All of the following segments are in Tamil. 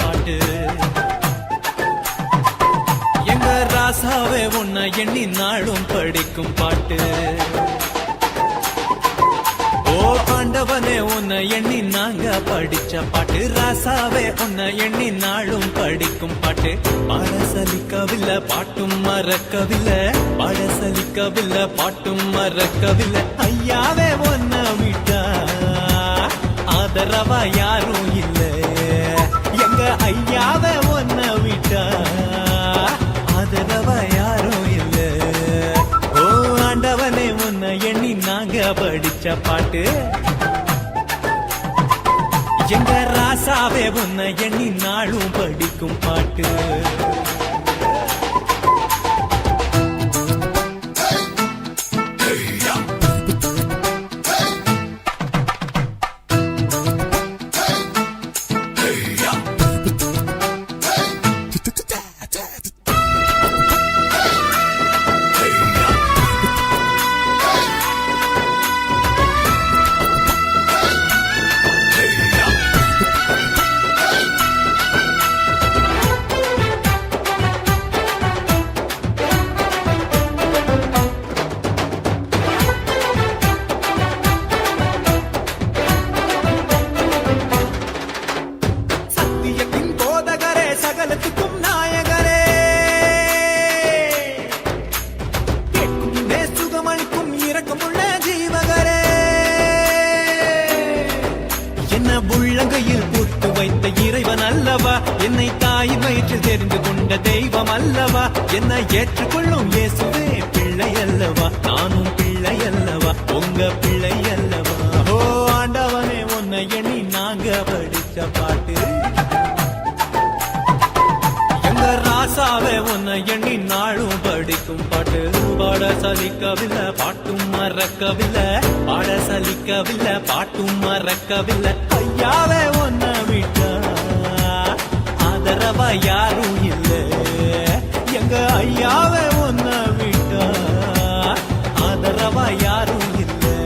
பாட்டு எங்க ராசாவே உன்னை எண்ணி நாளும் படிக்கும் பாட்டு ஓ ஆண்டவனே உன்னை எண்ணி நாங்க படிச்ச பாட்டு ராசாவே உன்னை எண்ணி நாளும் படிக்கும் பாட்டு பாட சலிக்கவில்லை பாட்டும் மறக்கவில்லை பாட சலிக்கவில்லை பாட்டும் மறக்கவில்லை ஐயாவே உன்னை விட்டா ஆதரவா யாரும் இல்லை எங்க ஐயாவே உன்னை விட்டா ஆதரவா யாரும் இல்லை ஓ ஆண்டவனே உன்னை எண்ணி நாங்க படிச்ச பாட்டு எங்க ராசாவே உன்னை எண்ணி நாளும் படிக்கும் பாட்டு சகலத்துக்கும் நாயகரே கேட்கும் சுகமளிக்கும் இரக்கமுள்ள ஜீவகரே என்ன உள்ளங்கையில் போட்டு வைத்த இறைவன் அல்லவா என்னை தாய் வயிற்றில் தெரிந்து கொண்ட தெய்வம் அல்லவா என்னை ஏற்றுக்கொள்ளும் இயேசுவே பிள்ளை அல்லவா நானும் பிள்ளை அல்லவா உங்க பிள்ளை அல்லவா ஓ ஆண்டவனே உன்னை எண்ணி நாங்க படிச்ச பாட்டு ராசாவே உன்னை எண்ணி நாளும் படிக்கும் பாட்டு பாட சலிக்கவில்லை பாட்டும் மறக்கவில்லை பாட சலிக்கவில்லை பாட்டும் மறக்கவில்லை ஐயாவே உன்னை விட்டா ஆதரவா யாரும் இல்லை எங்க ஐயாவே உன்னை விட்டா ஆதரவா யாரும் இல்லை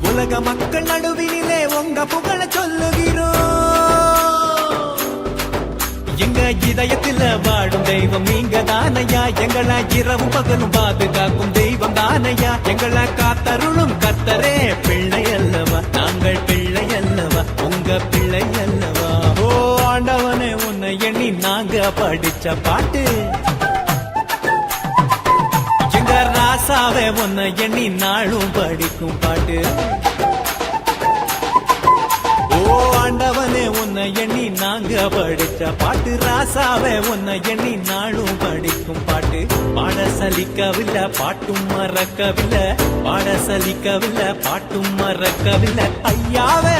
உலக மக்கள் நடுவினிலே உங்க புகழ சொல்லுகிறோம் எங்க இதயத்தில் வாடும் தெய்வம் நீங்க தானையா எங்களை இரவு பகலும் பாதுகாக்கும் தெய்வம் தானையா எங்களை காத்தருளும் கர்த்தரே பிள்ளை அல்லவா நாங்கள் பிள்ளை அல்லவா உங்க பிள்ளை அல்லவா ஓ ஆண்டவனே உன்னை எண்ணி நாங்க படிச்ச பாட்டு ராசாவே உன்னை எண்ணி நாளும் படிக்கும் பாட்டு ஓ ஆண்டவனே உன்னை எண்ணி நாங்க படிச்ச பாட்டு ராசாவே உன்னை எண்ணி நாளும் படிக்கும் பாட்டு பாட சலிக்கவில்லை பாட்டும் மறக்கவில்லை பாட சலிக்கவில்லை பாட்டும் மறக்கவில்லை ஐயாவே